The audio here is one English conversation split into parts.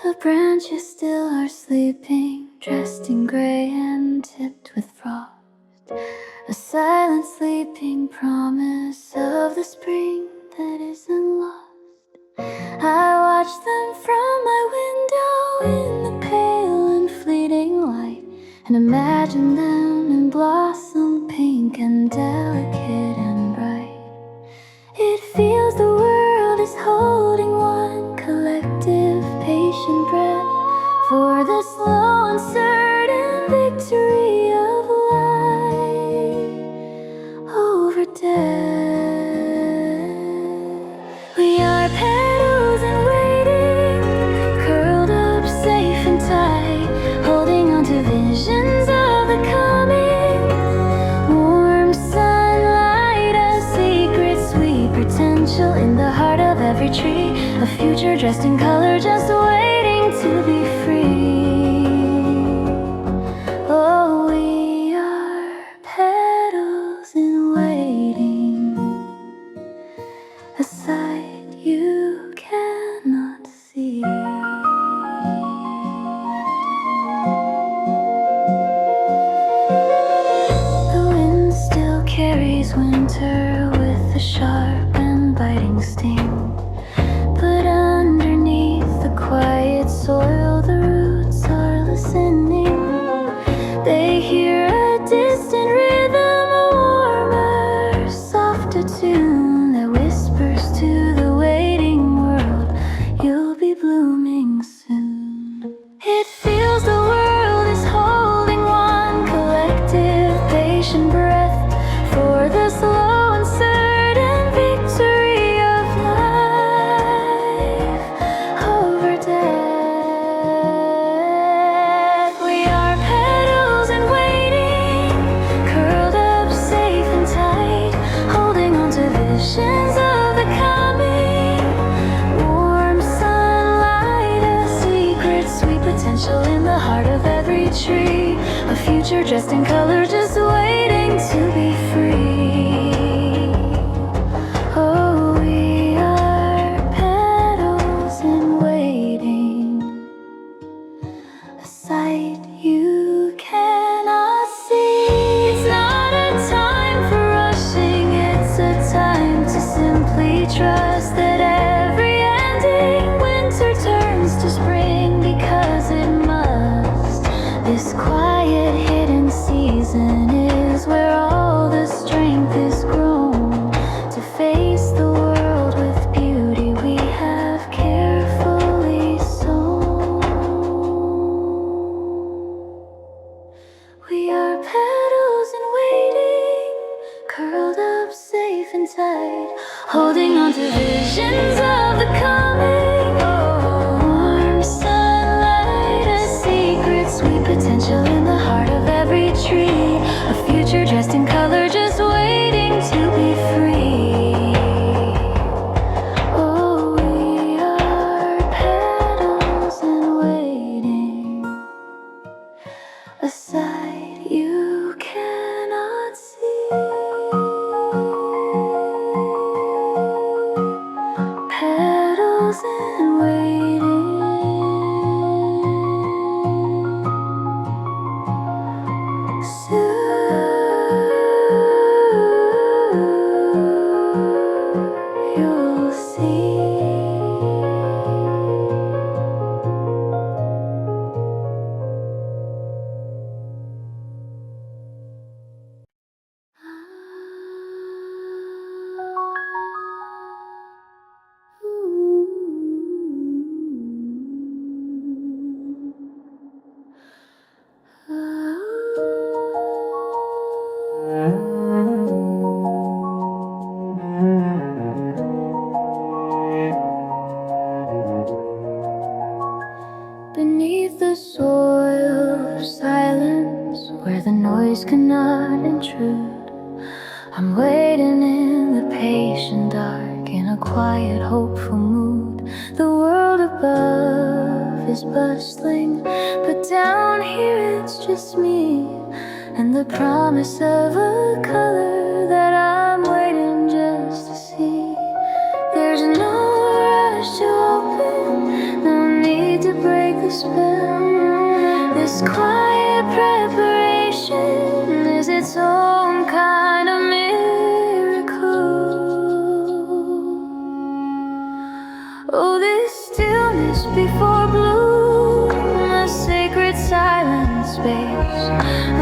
The branches still are sleeping, dressed in gray and tipped with frost. A silent sleeping promise of the spring that isn't lost. I watch them from my window in the pale and fleeting light, and imagine them in blossom, pink and delicate and bright. It feels the world is holding one collective patient breath for the slow uncertain victory of life over death. We are petals and waiting, curled up safe and tight, holding on to visions of the coming. Warm sunlight, a secret sweet potential in the heart of every tree. A future dressed in color, just waiting to be free. Oh, we are petals in waiting, a sight you cannot see. The wind still carries winter with a sharp and biting sting, but underneath the quiet soil the roots are listening. They hear a distant rhythm, a warmer, softer tune that whispers to the waiting world, you'll be blooming soon. It feels the world is holding one collective patient breath for the slow uncertain victory of life over death. We are petals and waiting, curled up safe and tight, holding on to visions of the coming. Warm sunlight, a secret sweet potential in the heart of every tree. A future dressed in color, just waiting to be free. Oh, we are petals in waiting, a sight you cannot see. It's not a time for rushing, it's a time to simply trust that every ending winter turns to spring because it must. This quiet hidden season is where all the strength is grown to face the world with beauty we have carefully sown. We are petals in waiting, curled up safe and tight, holding on to visions of the coming. Warm sunlight, a secret sweet potential in the heart of every tree. A future dressed in color, just waiting to be free. Oh, we are petals in waiting, a sight you cannot see. Petals in waiting. Soon you'll see. Beneath the soil of silence, where the noise cannot intrude, I'm waiting in the patient dark, in a quiet, hopeful mood. The world above is bustling, but down here it's just me, and the promise of a color that I'm the spell. This quiet preparation is its own kind of miracle. Oh, this stillness before bloom, a sacred silent space,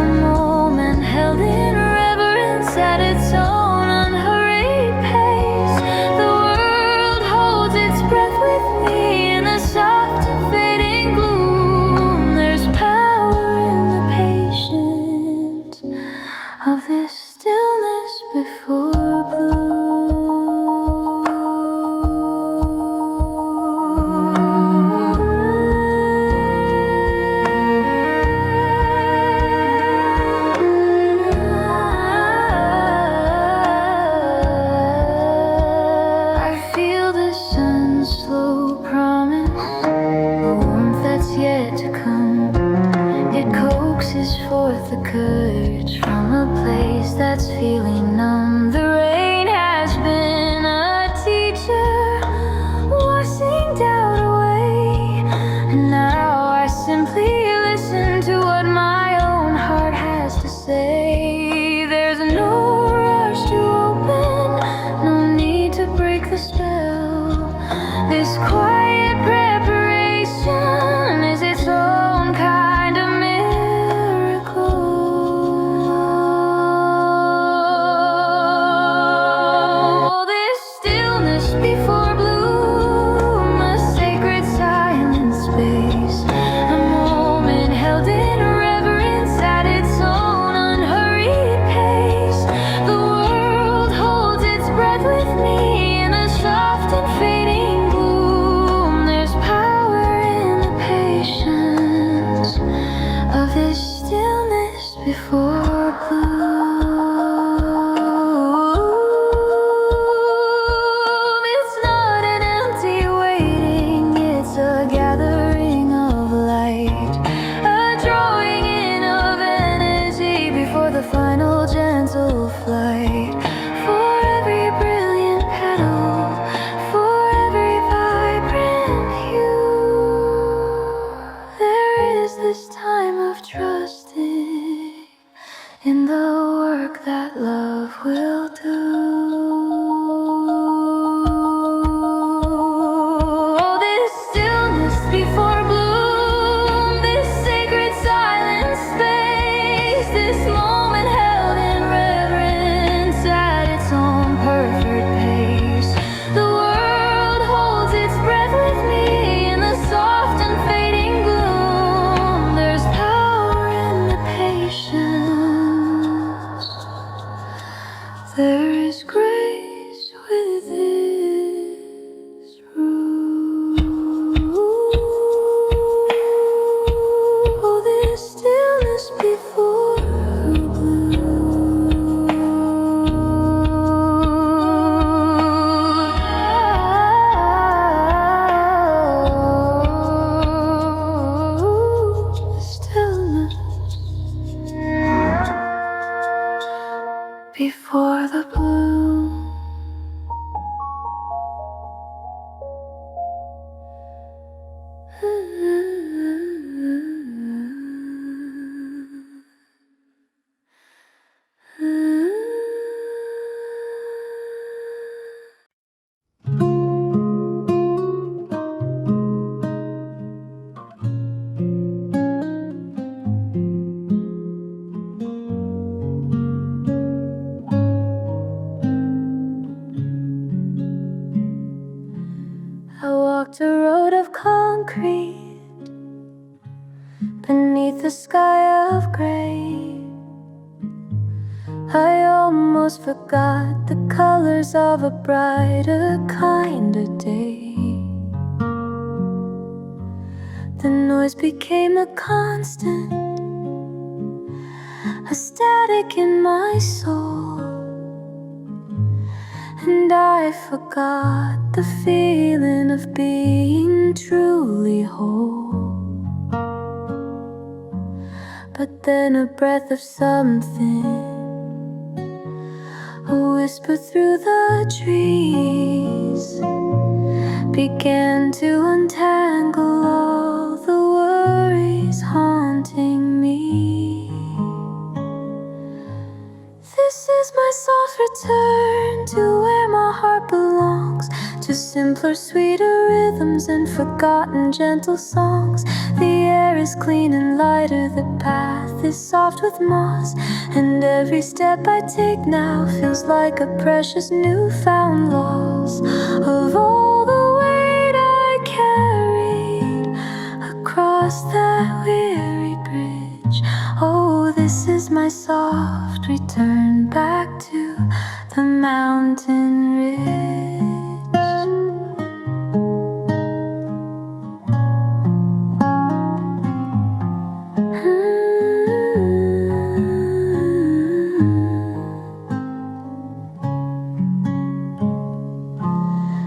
a moment held in reverence at its own unhurried pace. The world holds its breath with me in the soft and fading gloom. There's power in the patience of this stillness before bloom. Forth the courage from a place that's feeling numb. The rain has been a teacher, washing doubt away, and now I simply listen to what my own heart has to say. There's no rush to open, no need to break the spell. This quiet preparation is its own kind of before bloom, a sacred silent space, a moment held in reverence at its own unhurried pace. The world holds its breath with me in a soft and fading gloom. There's power in the patience of this stillness before bloom. Final gentle flight for every brilliant petal, for every vibrant hue. There is this time of trusting in the work that love will do. Oh, this stillness before bloom, this sacred silent space, this moment held in reverence at its own perfect pace. The world holds its breath with me in the soft and fading gloom. There's power in the patience. There is grace with this room. Oh, this stillness before before the bloom. I walked a road of concrete beneath a sky of gray. I almost forgot the colors of a brighter kind of day. The noise became a constant, a static in my soul, and I forgot the feeling of being truly whole. But then a breath of something, a whisper through the trees, began to untangle all the simpler, sweeter rhythms and forgotten gentle songs. The air is clean and lighter, the path is soft with moss, and every step I take now feels like a precious newfound loss of all the weight I carried across that weary bridge. Oh, this is my soft return back to the mountain ridge.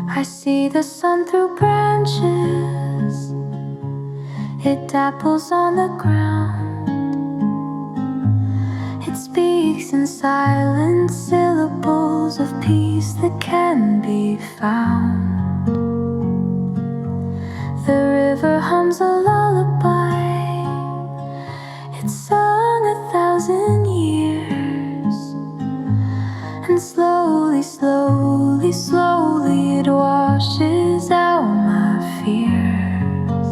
I see the sun through branches, it dapples on the ground. It speaks in silent syllables of peace that can be found. The river hums a lullaby, it's sung 1,000 years, and slowly, slowly, slowly it washes out my fears.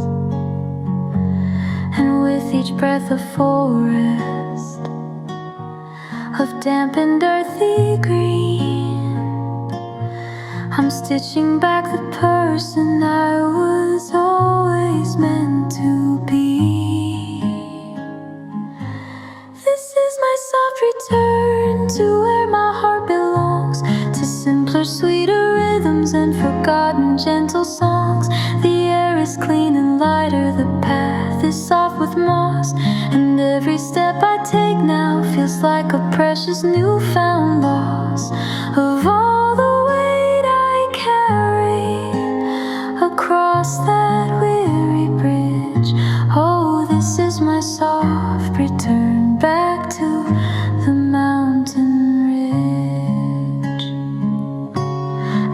And with each breath a forest of dampened earthy green, I'm stitching back the person I was always meant to be. This is my soft return to where my heart belongs, to simpler, sweeter rhythms and forgotten gentle songs. The air is clean and lighter, the path is soft with moss, and every step I take now feels like a precious newfound loss of all the weight I carried across that weary bridge. Oh, this is my soft return back to the mountain ridge.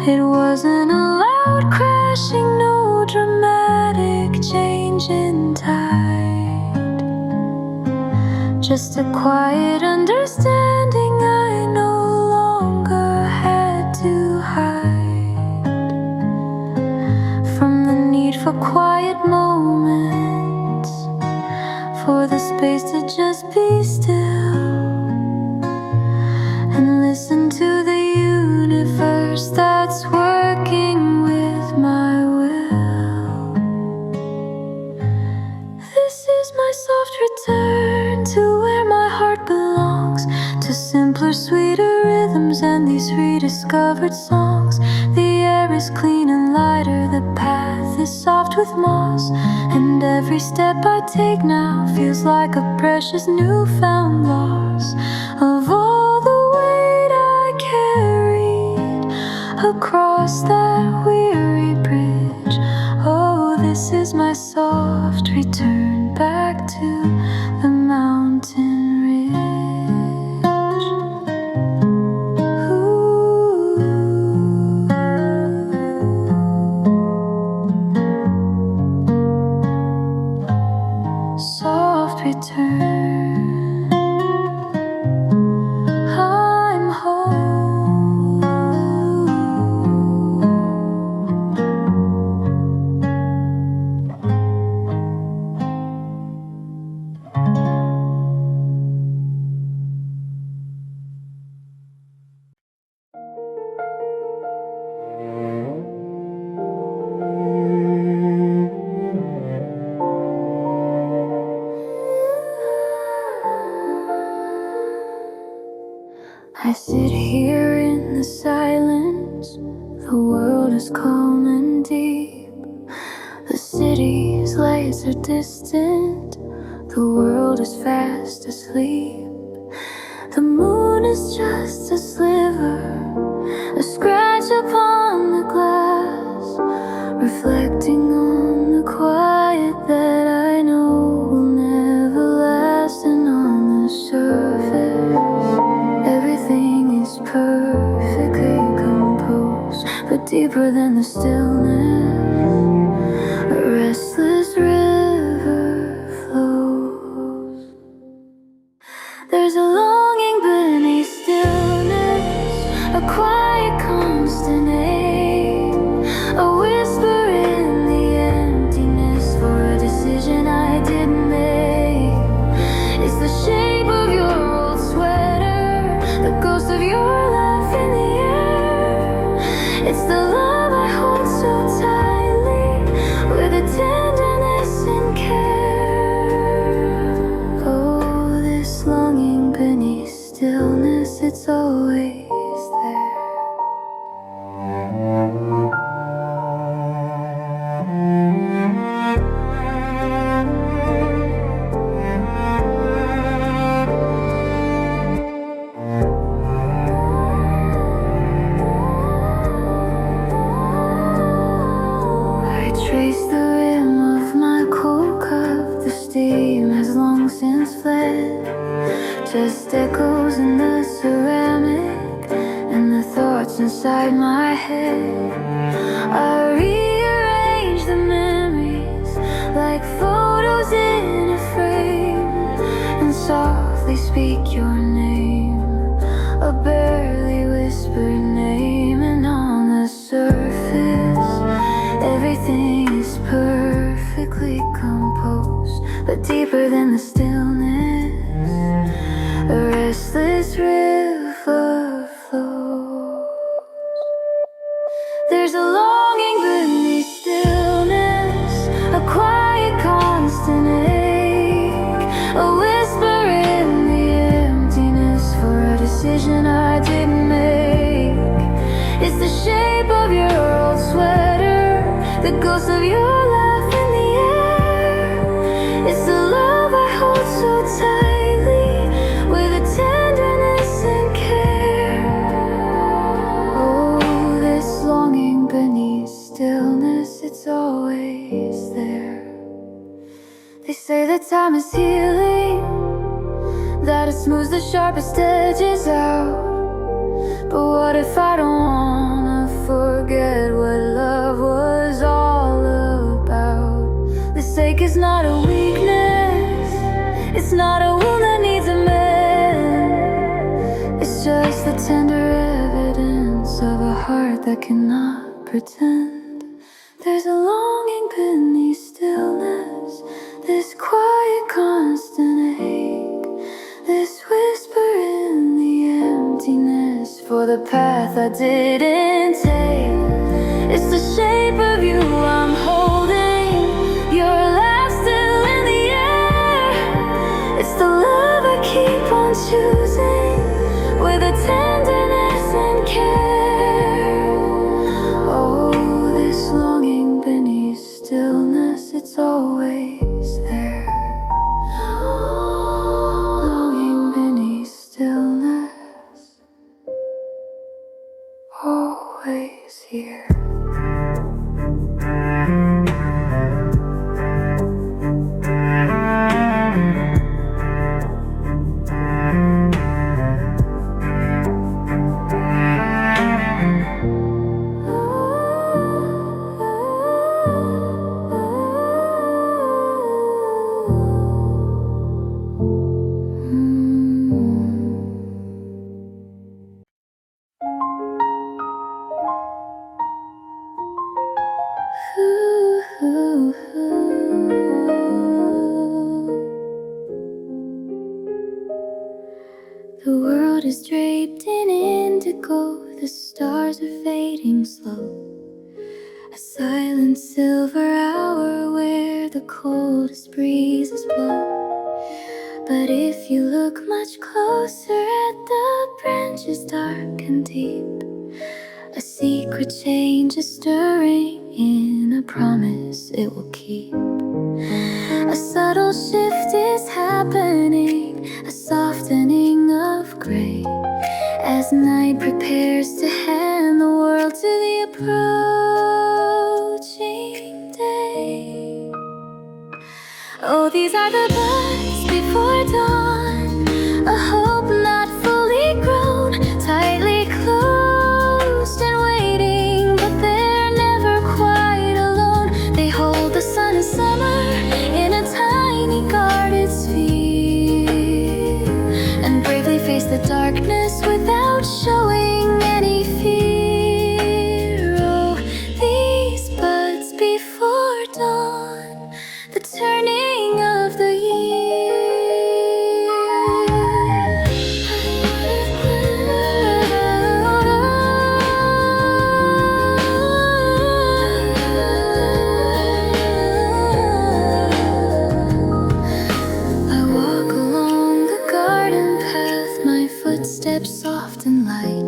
It wasn't a loud crashing, no dramatic change in tide, just a quiet understanding I no longer had to hide from the need for quiet moments, for the space to just be still and listen to the universe that's working with my will. This is my soft return to where my heart belongs, to simpler, sweeter rhythms and these rediscovered songs. The air is clean and lighter, the path is soft with moss, and every step I take now feels like a precious newfound loss of all the weight I carried across that weary bridge. Oh, this is my soft return back to the mountain ridge. Soft return, I'm home. I sit here in the silence, the world is calm and deep. The city's lights are distant, the world is fast asleep. The moon is just a sliver, a scratch upon the glass, reflecting on the quiet that I know will never last. And on the surface, everything is perfectly composed, but deeper than the stillness, a restless river flows. There's a longing beneath stillness, a just echoes in the ceramic and the thoughts inside my head. I rearrange the memories like photos in a frame and softly speak your name, a barely whispered name. And on the surface everything is perfectly composed, but deeper than the stillness, a restless river flows. There's a longing beneath stillness, a quiet constant ache, a whisper in the emptiness for a decision I didn't make. It's the shape of your old sweater, the ghost of your laugh in the air. It's the love I hold so tightly with a tenderness and care. Oh, this longing beneath stillness, it's always there. They say that time is healing, that it smooths the sharpest edges out. But what if I don't wanna forget what love was all about? This ache is not a weakness, it's not a wound that needs a mend. It's just the tender evidence of a heart that cannot pretend. There's a longing beneath stillness, this quiet constant ache, this whisper in the emptiness for the path I didn't take. It's the shape of you I'm holding, your laugh still in the air. It's the love I keep on choosing with a tenderness and care. Oh, this longing beneath stillness, it's always there. Longing beneath stillness, always here. The world is draped in indigo, the stars are fading slow. A silent silver hour where the coldest breezes blow. But if you look much closer at the branches dark and deep, a secret change is stirring in a promise it will keep. A subtle shift is happening, a softening of gray, as night prepares to hand the world to the approaching day. Oh, these are the buds before dawn, a hope not fully grown, tightly closed and waiting, but they're never quite alone. They hold the sun in summer in a tiny guarded sphere, and bravely face the darkness without showing any fear. Oh, these buds before dawn, the turning of the year. I walk along the garden path, my footsteps soft and light,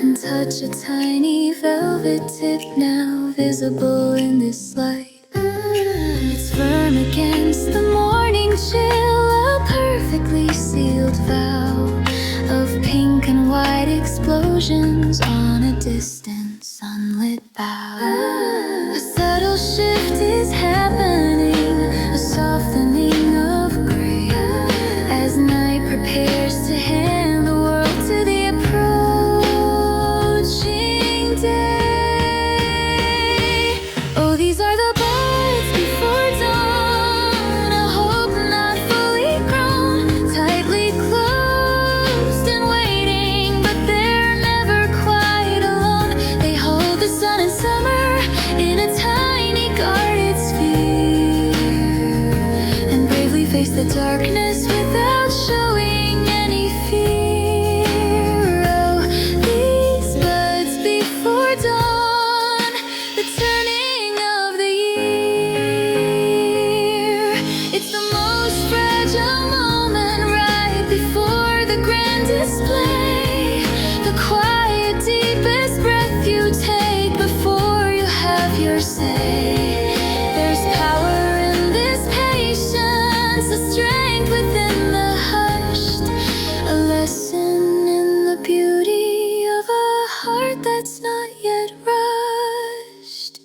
and touch a tiny velvet tip now visible in this light. It's firm against the morning chill, a perfectly sealed vow of pink and white explosions on a distant sunlit bow. A subtle shift is happening, a softening of gray, as night prepares the darkness without showing any fear. Oh, these buds before dawn, the turning of the year. It's the most fragile moment right before the grand display. The quiet, deepest breath you take before you have your say. There's power in this patience, a strength within the hushed, a lesson in the beauty of a heart that's not yet rushed.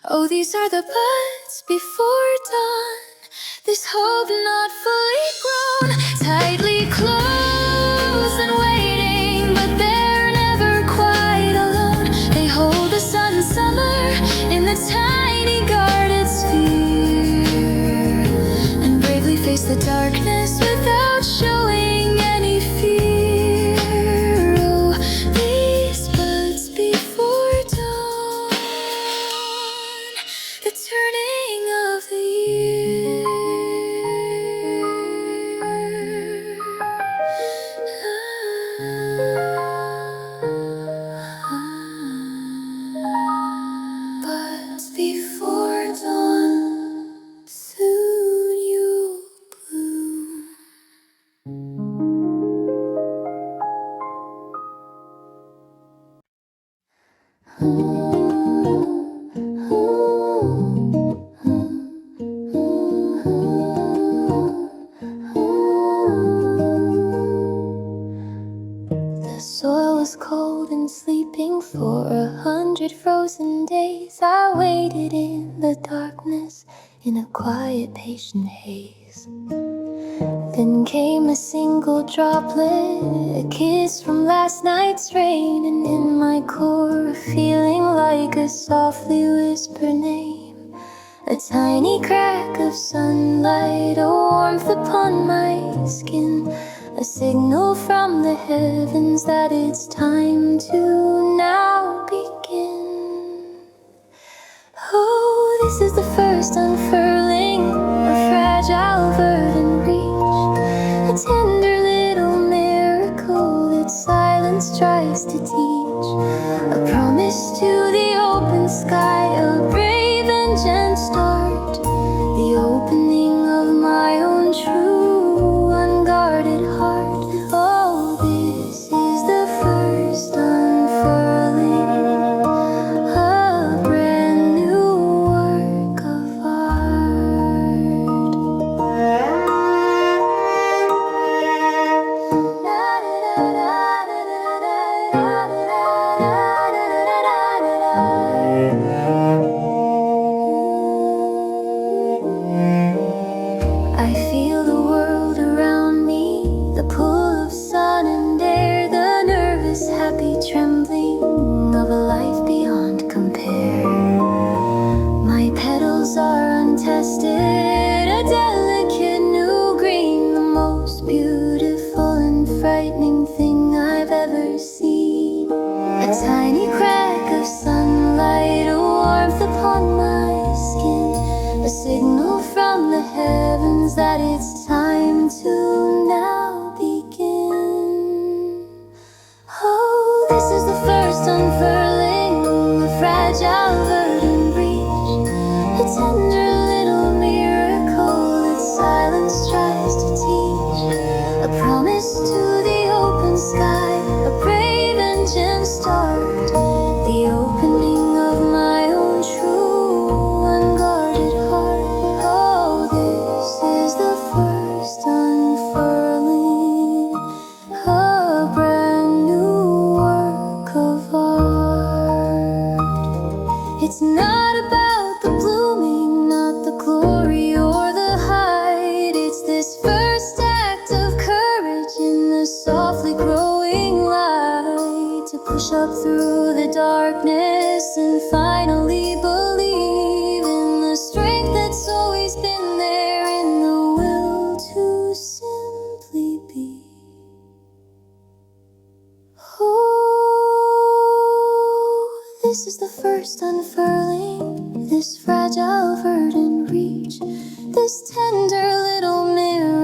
Oh, these are the buds before dawn, this hope not fully grown, tightly closed and waiting, but they're never quite alone. They hold the sun summer in the tiny guarded sphere, and bravely face the darkness without showing any fear. Oh, these buds before dawn, the turning of the year. Buds before dawn, soon you'll bloom. The soil was cold and sleeping for 100 frozen days. I waited in the darkness in a quiet, patient haze. Then came a single droplet, a kiss from last night's rain, and in my core a feeling like a softly whispered name. A tiny crack of sunlight, a warmth upon my skin, a signal from the heavens that it's time to now begin. Oh, this is the first unfurling, a fragile verdant reach, a tender little miracle that silence tries to teach, a promise to the open sky, a brave and gentle start, the opening of my own true unguarded heart. Oh, this is the first unfurling, a brand new work of art. I feel the world around me, the pull of sun and air, the nervous, happy trembling of a life beyond compare. My petals are untested, a delicate new green, the most beautiful and frightening thing I've ever seen. A tiny crack of sunlight, a warmth upon my skin, a signal from the heavens that it's time to now begin. Oh, this is the first unfurling, a fragile verdant breach, a tender little miracle that silence tries to teach, a promise to the open sky, a brave and gentle start, the opening of my own true unguarded heart. Oh, this is the first unfurling, a brand new work of art. It's not about the blooming, not the glory or the height. It's this first act of courage in the softly growing light, to push up through the darkness and finally believe in the strength that's always been there, in the will to simply be. Oh, this is the first unfurling, this fragile verdant reach, this tender little mirror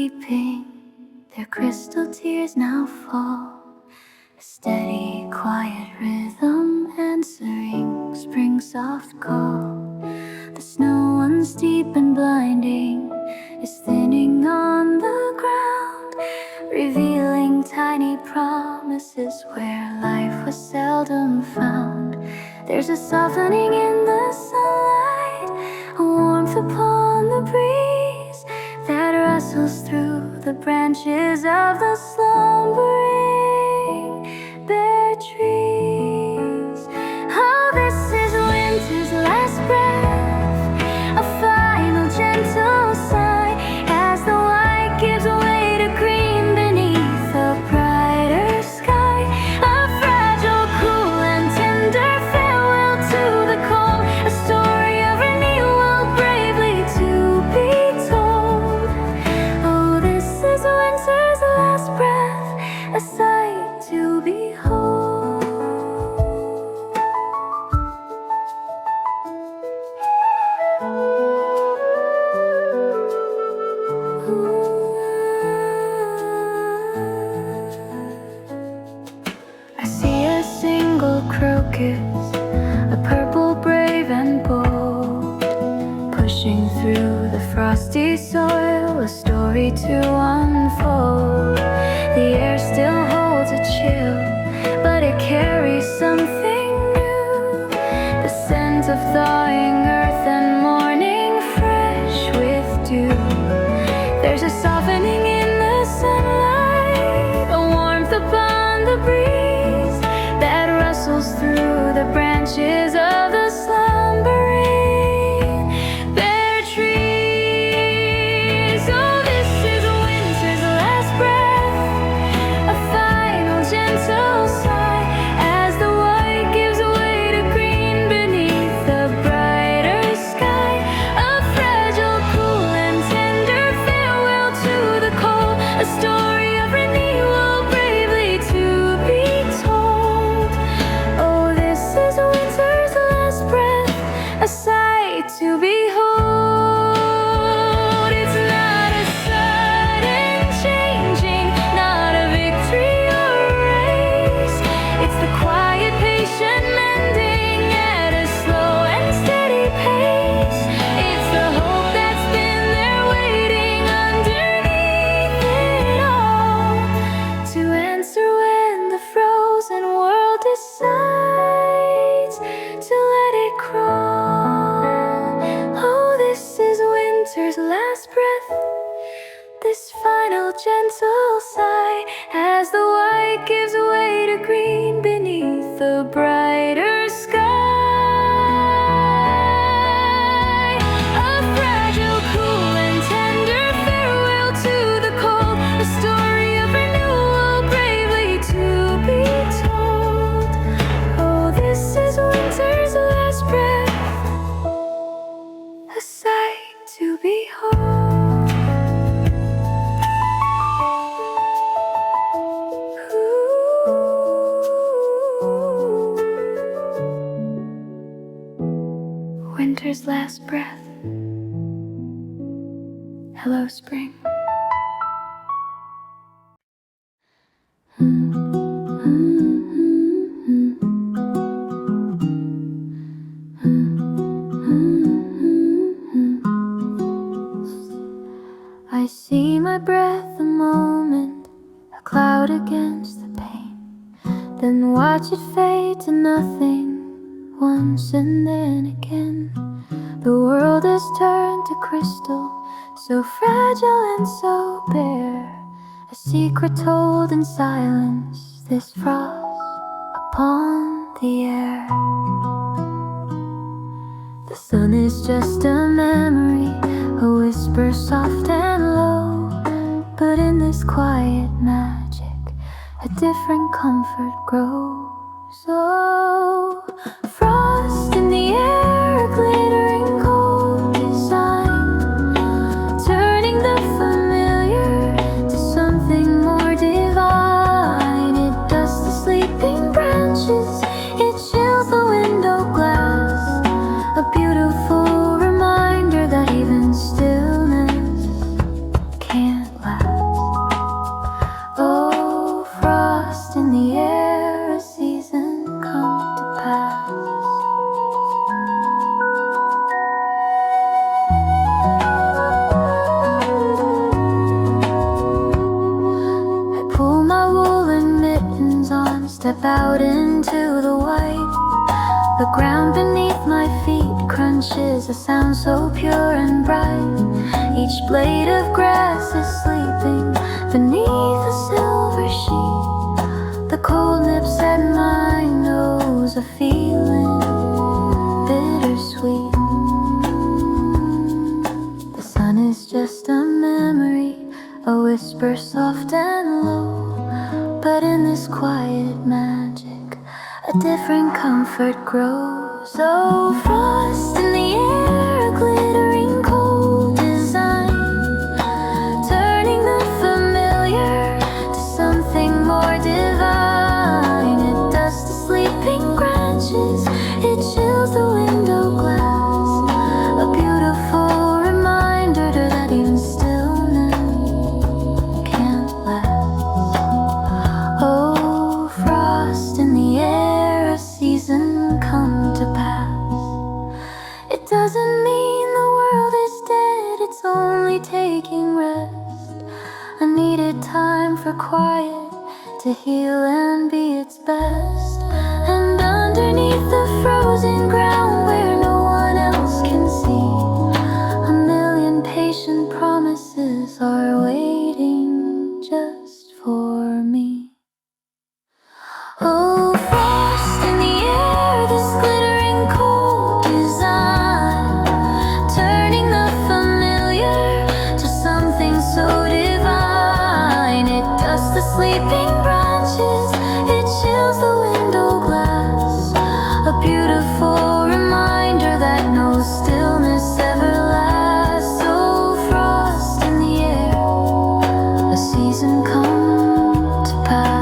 weeping, their crystal tears now fall. A steady, quiet rhythm answering spring's soft call. The snow once deep and blinding is thinning on the ground, revealing tiny promises where life was seldom found. There's a softening in the sunlight, a warmth upon the breeze that rustles through the branches of the slumbering bare trees. Oh, this is winter's last breath, a final gentle sigh as the white gives way to green beneath a brighter sky. A fragile, cool and tender farewell to the cold, a story of renewal bravely to be told. Oh, this is winter's last breath, a sight to behold. I see a single crocus, a purple brave and bold, pushing through the frosty soil, a story to unfold. The air still holds a chill, but it carries something new, the scent of thawing earth and morning fresh with dew. There's a softening in the sunlight, a warmth upon the breeze that rustles through the branches of the slumbering bare trees. Oh, this is winter's last breath, a final gentle sigh as the white gives way to green beneath the brighter sky. A fragile, cool and tender farewell to the cold, a story of renewal bravely to be told. Oh, this is winter's last breath, a sight to behold. It's not a sudden changing, not a victory or a race. It's the quiet, patient mending at a slow and steady pace. It's the hope that's been there waiting underneath it all, to answer when the frozen world decides to let it crawl. Oh, this is winter's last breath, this final gentle sigh as the white gives way to green beneath the brighter sky. A fragile, cool and tender farewell to the cold, a story of renewal bravely to be told. Oh, this is winter's last breath, a sight to behold. Winter's last breath. Hello, spring. I see my breath a moment, a cloud against the pane, then watch it fade to nothing once and then again. The world has turned to crystal, so fragile and so bare, a secret told in silence, this frost upon the air. The sun is just a memory, a whisper soft and low, but in this quiet magic, a different comfort grows. Oh, frost in the air, a glittering cold design, turning the familiar to something more divine. It dusts the sleeping branches, it chills the window glass, a beautiful reminder that even stillness can't last. out into the white. The ground beneath my feet crunches a sound so pure and bright. Each blade of grass is sleeping beneath a silver sheet. The cold nips at my nose, a feeling bittersweet. The sun is just a memory, a whisper soft and low. But in this quiet magic, a different comfort grows. Oh, frost in the air, a glittering cold design, turning the familiar to something more divine. It dusts the sleeping branches, it chills the window glass, a beautiful reminder that even stillness can't last. Oh, frost in the air, a season come to pass. It doesn't mean the world is dead, it's only taking rest. I needed time for quiet to heal and be its best. And underneath the frozen ground where no one else can see, a million patient promises are waiting just for me. Oh, frost in the air, this glittering cold design, turning the familiar to something so divine. It dusts the sleeping branches, it chills the window glass, a beautiful reminder that no stillness ever lasts. Oh, frost in the air, a season come to pass.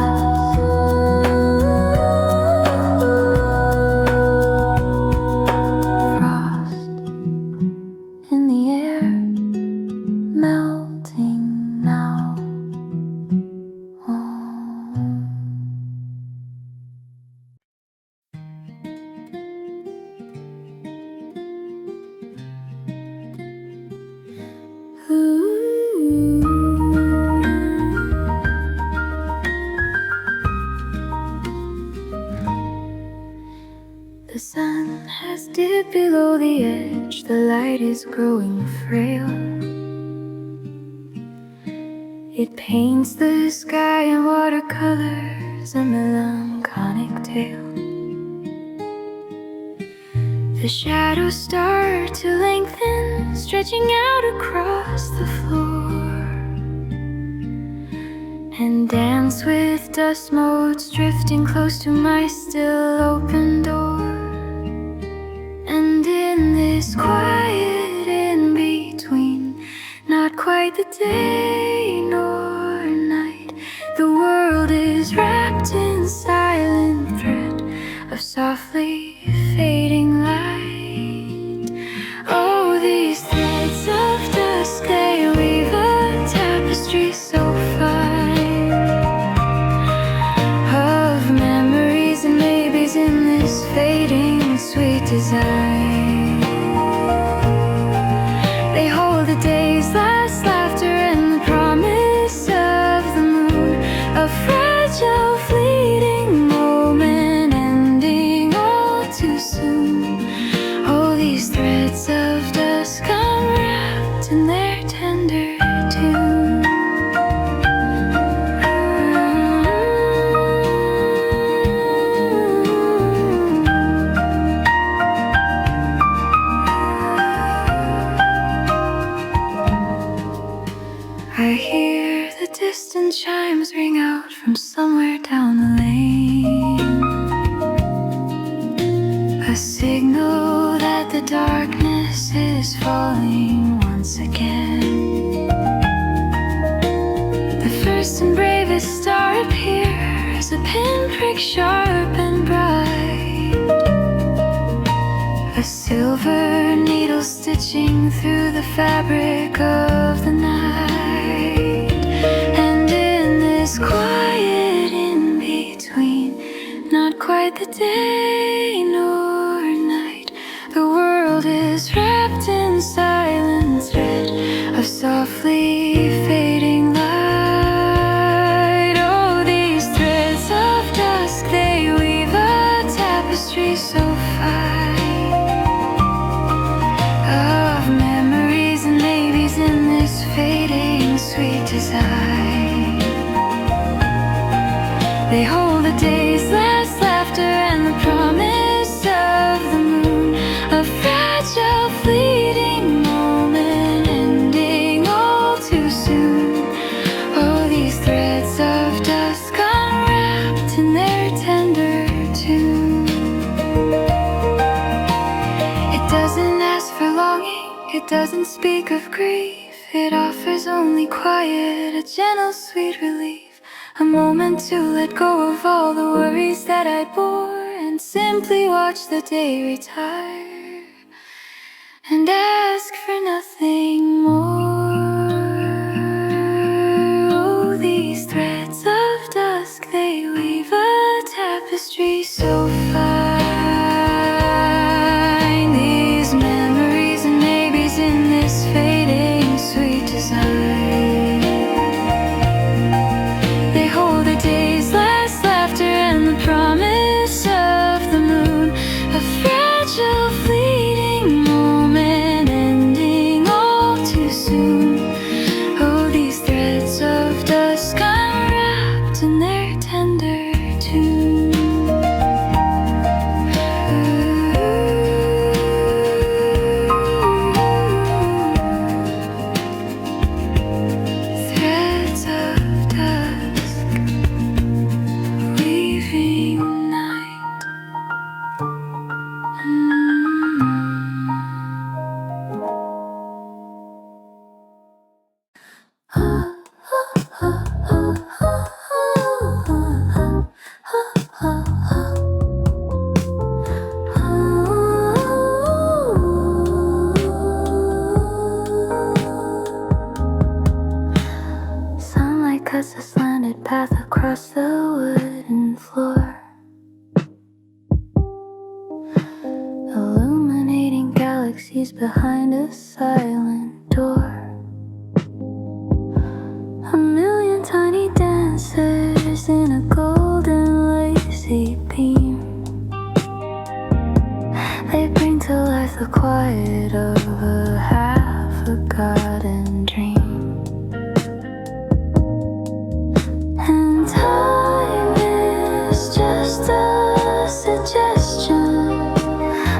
Frost in the air, melting now. The sun has dipped below the edge, the light is growing frail. It paints the sky in watercolors, a melancholic tale. The shadows start to lengthen, stretching out across the floor, and dance with dust motes drifting close to my still open door. And in this quiet in between, not quite the day nor night, the world is wrapped in silent thread of softly fading light. Oh, these threads of dusk, they weave a tapestry so fine, of memories and maybes in this fading sweet design. They hold the day's last laughter and the promise of the moon, a fragile fleeting moment ending all too soon. Oh, these threads of dusk come wrapped in their tender tune. I hear the distant chimes ring out from somewhere down the lane, a signal that the darkness is falling once again. The first and bravest star appears, a pinprick sharp and bright, a silver needle stitching through the fabric of the night. And in this quiet in between, not quite the day nor night, the world is wrapped in silent thread of softly fading light. Oh, these threads of dusk, they weave It doesn't speak of grief, it offers only quiet, a gentle sweet relief, a moment to let go of all the worries that I bore, and simply watch the day retire, and ask for nothing more. Oh, these threads of dusk, they weave a tapestry so fine. These memories and maybes in this fading sweet design, they hold the day's last laughter and the promise of the moon, a fragile fleeting moment ending all too soon. Oh, these threads of dusk unwrapped in their tender tune. Threads of dusk weaving night. Sunlight cuts a slanted path across the wooden floor, illuminating galaxies behind a silent door. A million tiny dancers in a golden lazy beam, they bring to life the quiet of a half-forgotten dream. And time is just a suggestion,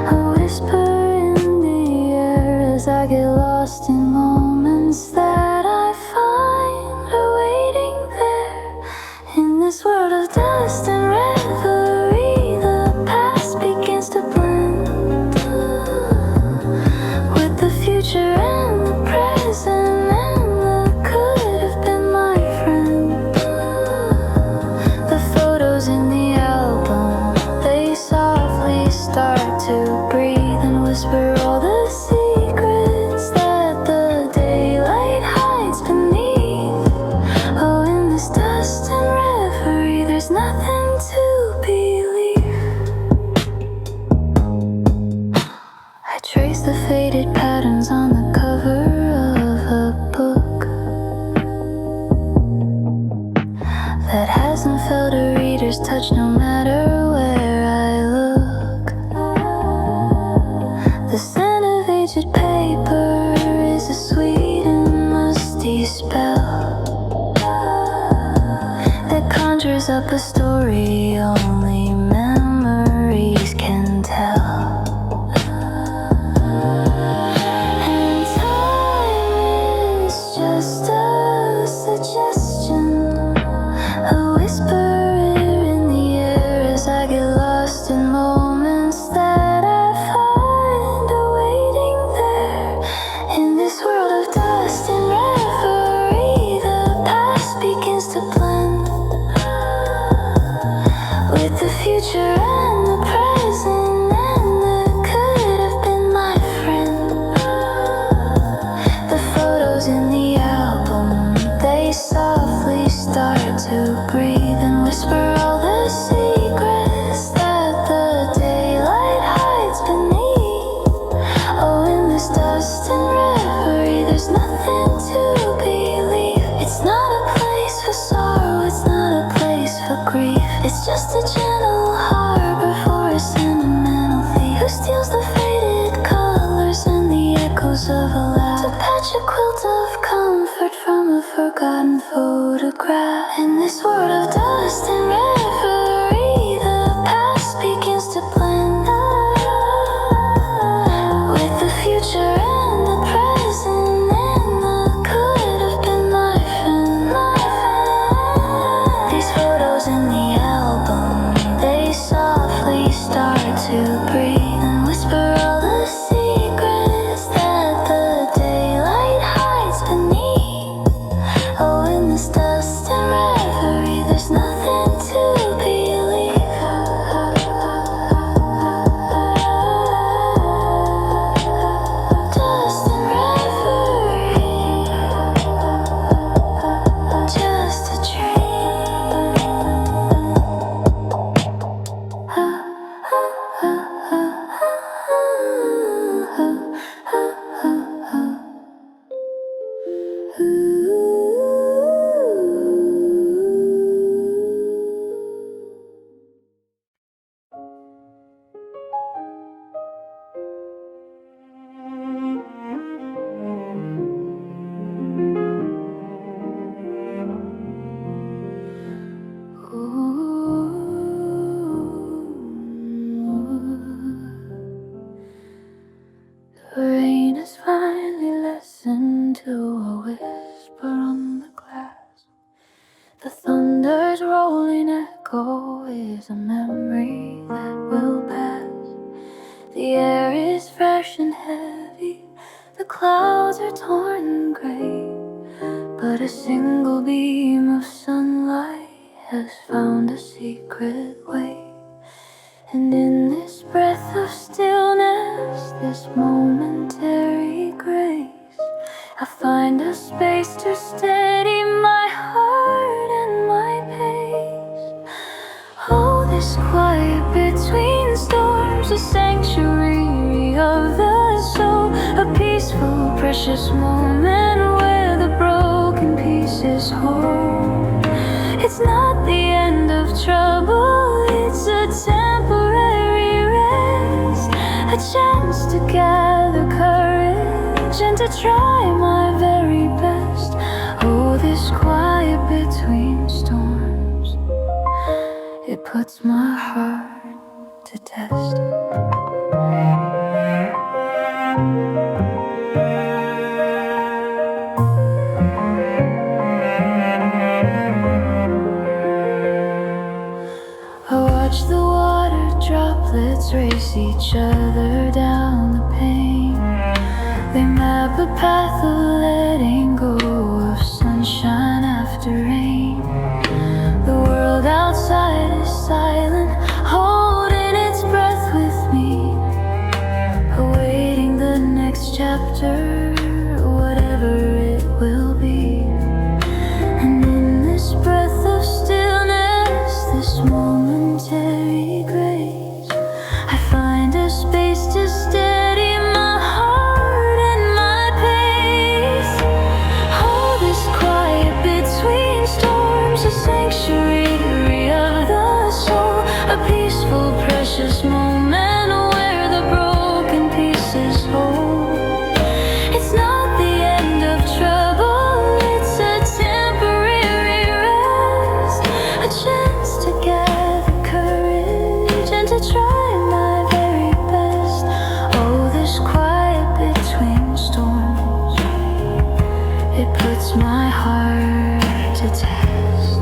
a whisper in the air as I get lost in moments that I find awaiting there. In this world of dust and reverie, the past begins to blend with the future and the present, and the could have been my friend. The photos in the album, they softly start to breathe and whisper all the secrets that the daylight hides beneath. Oh, in this dust and reverie, there's nothing to believe. I trace the faded patterns on the cover of a book that hasn't felt a reader's touch no matter where I look. The scent of aged paper is a sweet and musty spell that conjures up a story only memories can tell. And time is just a suggestion, a whisper in the air as I get lost in moments that I find awaiting there. In this world of dust and reverie, the past begins to blend with the future and the present, and the could have been my friend. The photos in the album, they softly start to breathe and whisper all the secrets that the daylight hides beneath. Oh, in this dust and reverie, there's nothing to believe. It's not a place for sorrow, it's not a place for grief. It's just a gentle harbor for a sentimental thief who steals the faded colors and the echoes of a laugh to patch a quilt of comfort from a forgotten photograph. In this world of dust and reverie, the past begins to blend with the future and the present, and the could have been my friend. These photos in the album, they softly start to breathe and whisper all the secrets that the And in this breath of stillness, this momentary grace, I find a space to steady my heart and my pace. Oh, this quiet between storms, a sanctuary of the soul, a peaceful, precious moment where the broken pieces hold. It's not the end of trouble, it's a temporary rest, a chance to gather courage and to try my very best. Oh, this quiet between storms, it puts my heart to test. I watch the water droplets race each other down the pane. They map a path of letting go of sunshine after rain. The world outside is silent, holding its breath with me, awaiting the next chapter, whatever it will be. And in this breath of stillness, this momentary grace, I find a space to steady my heart and my pace. Oh, this quiet between storms, a sanctuary of the soul, a peaceful, precious moment where the broken pieces hold. It's not the end of trouble, it's a temporary rest, a chance to gather courage and to try my very best. Oh, this quiet between storms, it puts my heart to test.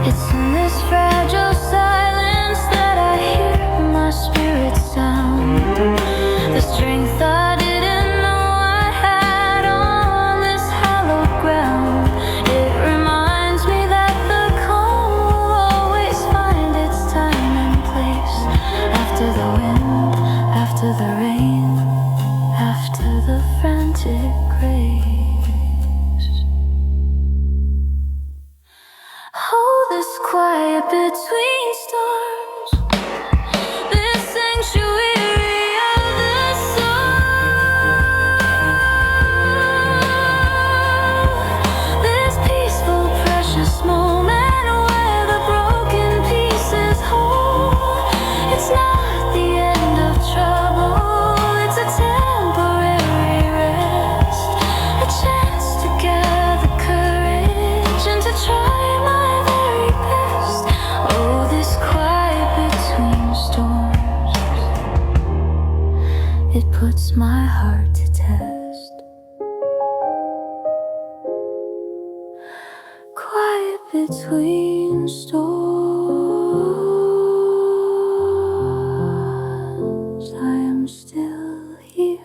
It's in this fragile silence that I hear my spirit sound, the strength I didn't know I had on this hallowed ground. It reminds me that the calm will always find its time and place. After the wind, after the rain, after the frantic grace. Oh, this quiet between storms, this sanctuary of the soul, this peaceful, precious moment where the broken pieces hold. It's not the end of trouble, it's a temporary rest, a chance to gather courage and to try my very best. Oh, this quiet between storms, it puts my heart to test. Quiet between storms, I am still here.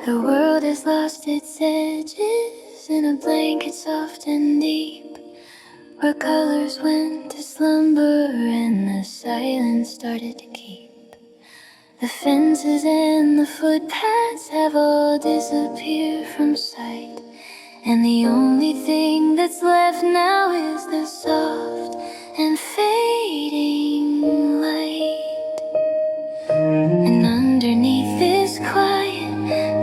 The world has lost its edges in a blanket soft and deep, where colors went to slumber and the silence started to keep. The fences and the footpaths have all disappeared from sight, and the only thing that's left now is the soft and fading light. And underneath this quiet,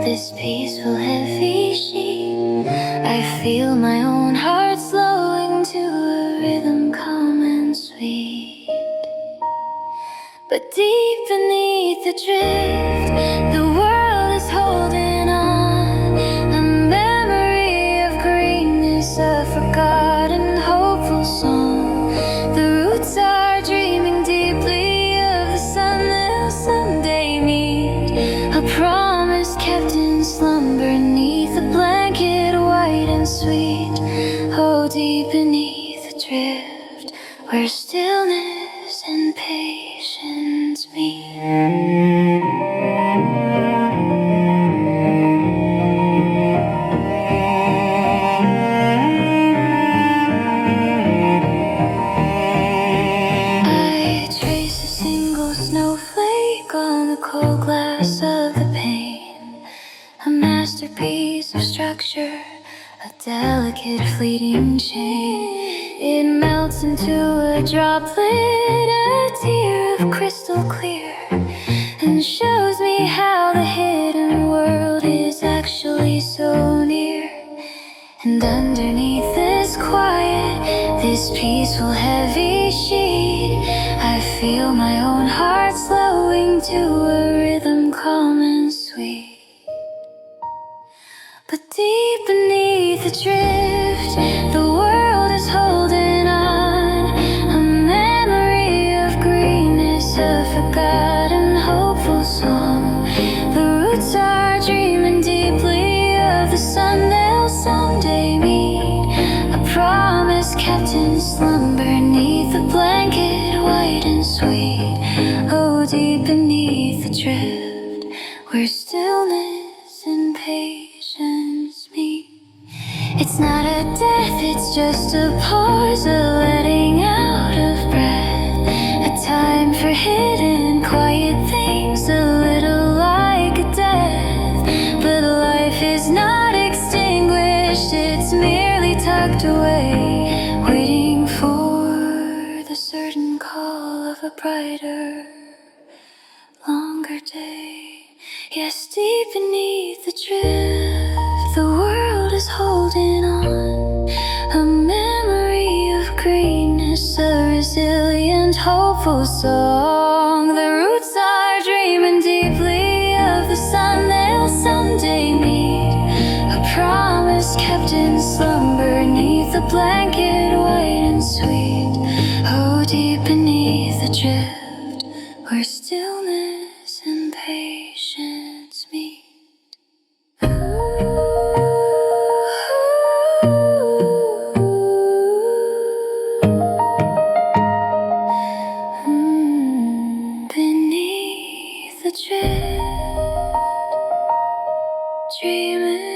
this peaceful heavy sheet, I feel my own heart slowing to a rhythm calm and sweet. But deep beneath the drift, the world is holding on. A memory of greenness, a forgotten, hopeful song. The roots are dreaming deeply of the sun they'll someday meet. A promise kept in slumber beneath a blanket white and sweet. Oh, deep beneath the drift, where stillness and patience meet. I trace a single snowflake on the cold glass of the pane, a masterpiece of structure, a delicate fleeting chain. It melts into a droplet, a tear of crystal clear, and shows me how the hidden world is actually so near. And underneath this quiet, this peaceful heavy sheet, I feel my own heart slowing to a rhythm calm and sweet. But deep beneath the drift, the world is holding on. A memory of greenness, a forgotten, hopeful song. The roots are dreaming deeply of the sun they'll someday meet. A promise kept in slumber beneath a blanket white and sweet. Oh, deep beneath the drift, where stillness and patience meet. It's not a death, it's just a pause, a letting out of breath. A time for hidden, quiet things, a little like a death. But life is not extinguished, it's merely tucked away, waiting for the certain call of a brighter, longer day. Yes, deep beneath the drift, the world is holding on. A memory of greenness, a resilient, hopeful song. The roots are dreaming deeply of the sun they'll someday meet. A promise kept in slumber beneath a blanket white and sweet. Oh, deep beneath the drift, where stillness and patience meet. Beneath the drift, dreaming.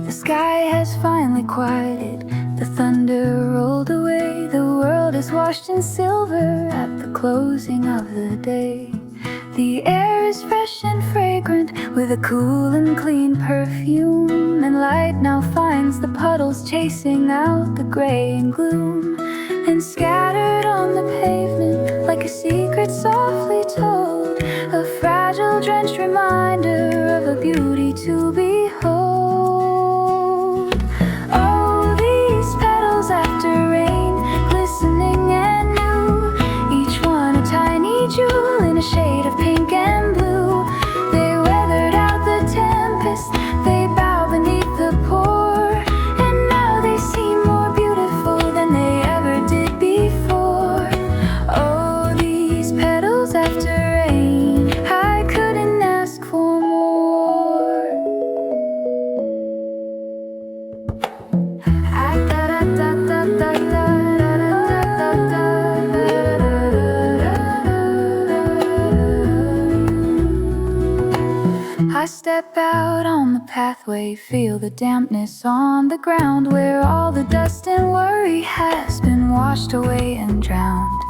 The sky has finally quieted, the thunder rolled away, the world is washed in silver at the closing of the day. The air is fresh and fragrant with a cool and clean perfume, and light now finds the puddles chasing out the gray and gloom. And scattered on the pavement like a secret softly told, a fragile drenched reminder of a beauty to behold. Oh, these petals after rain, glistening and new, each one a tiny jewel in a shade of pink and blue. They weathered out the tempest, they bow beneath the pour, and now they seem more beautiful than they ever did before. Oh, these petals after rain, I couldn't ask for more. I step out on the pathway, feel the dampness on the ground, where all the dust and worry has been washed away and drowned.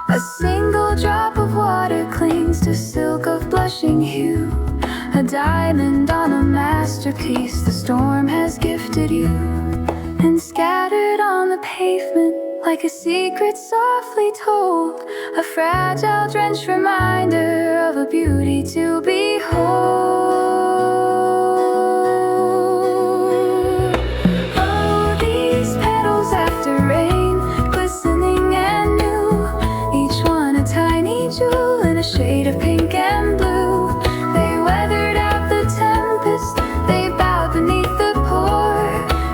A single drop of water clings to silk of blushing hue, a diamond on a masterpiece the storm has gifted you. And scattered on the pavement like a secret softly told, a fragile, drenched reminder of a beauty to behold. Oh, these petals after rain, glistening and new, each one a tiny jewel in a shade of pink and blue. They weathered out the tempest, they bowed beneath the pour,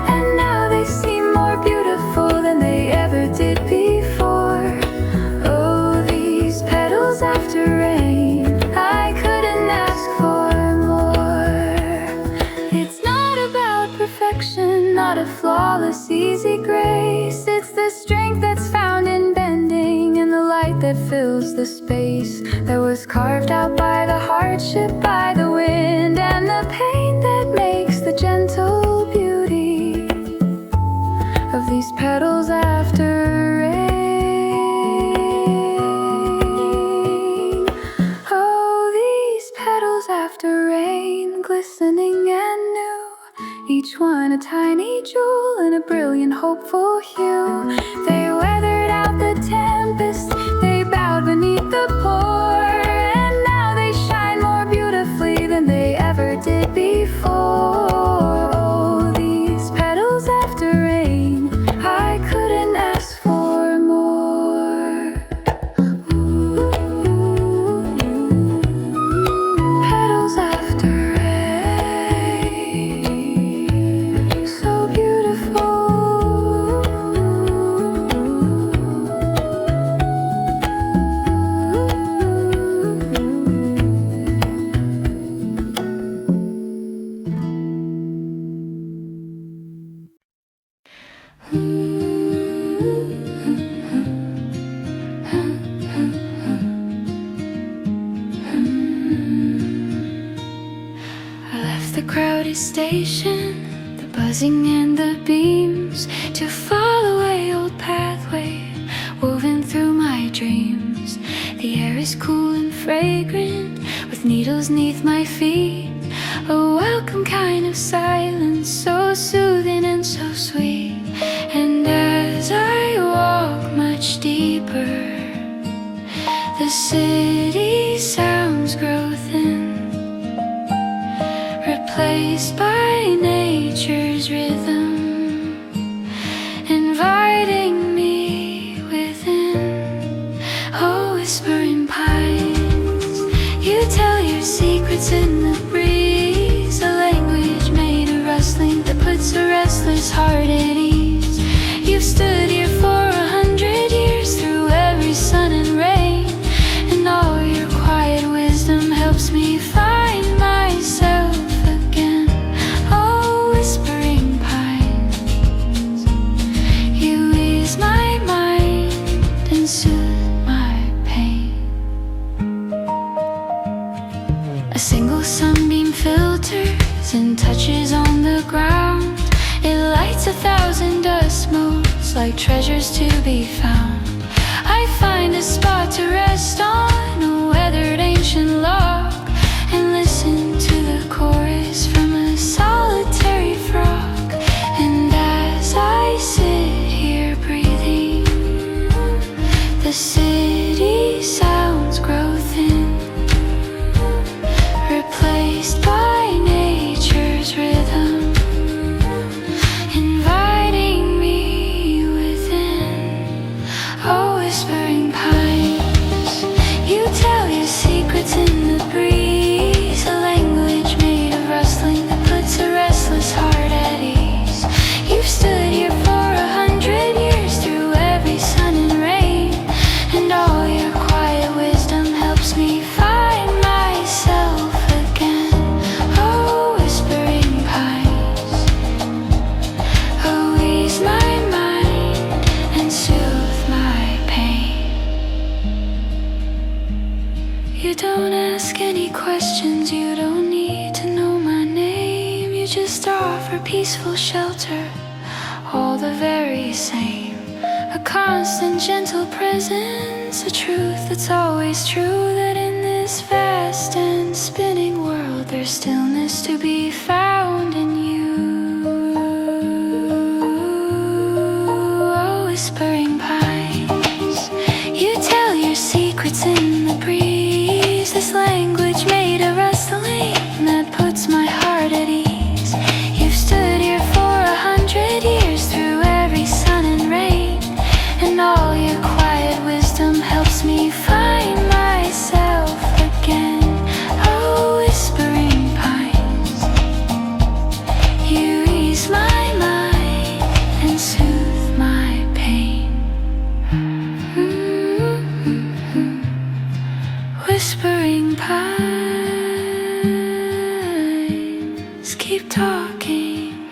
and now they seem more beautiful than they ever did before. Oh, these petals after rain, I couldn't ask for more. It's not about perfection, not a flawless, easy grace. It's the strength that's found in bending and the light that fills the space that was carved out by the hardship, by the wind, and the pain that makes the gentle beauty of these petals after rain. Oh, these petals after rain, glistening and new, each one a tiny jewel in a brilliant, hopeful hue. They weathered out the tempest, they bowed beneath the pour, and now they shine more beautifully than they ever did before. Oh, these petals after rain, I couldn't ask for more. Ooh, petals after rain, so beautiful. I left the crowded station, the buzzing and the beams, to follow a old pathway woven through my dreams. The air is cool and fragrant, with needles neath my feet, a welcome kind of silence, so soothing and so sweet. And as I walk much deeper, the city sounds grow thin, replaced by nature's rhythm, inviting me within. Oh, whispering pines, you tell your secrets in the breeze, a language made of rustling that puts a restless heart at ease. You've stood here for 100 years through every sun and rain, and all your quiet wisdom helps me find myself again. Oh, whispering pines, you ease my mind and soothe my pain. A single sunbeam filters and touches on the ground. It lights 1,000 dust motes like treasures to be found. I find a spot to rest on, a weathered ancient log, and listen to the chorus from a solitary frog. And as I sit here breathing, the city sounds grow thin, replaced by nature's rhythm, inviting me within. Oh, whispering pines, you tell your secrets in the breeze, a language made of rustling that puts a restless heart at ease. You've stood here for 100 years through every sun and rain, and all your quiet wisdom helps me find myself again. Oh, whispering pines, oh, ease my mind and soothe my pain. You don't ask any questions, you don't need to know my name. You just offer peaceful shelter, all the very same. A constant, gentle presence, a truth that's always true, that in this vast and spinning world there's stillness to be found in you. Oh, whispering which made a rustling that puts my heart at ease. You've stood here for 100 years through every sun and rain, and all your quiet wisdom helps me find myself again. Oh, whispering pines, you ease my mind and soothe my pain. Whispering pines, keep talking.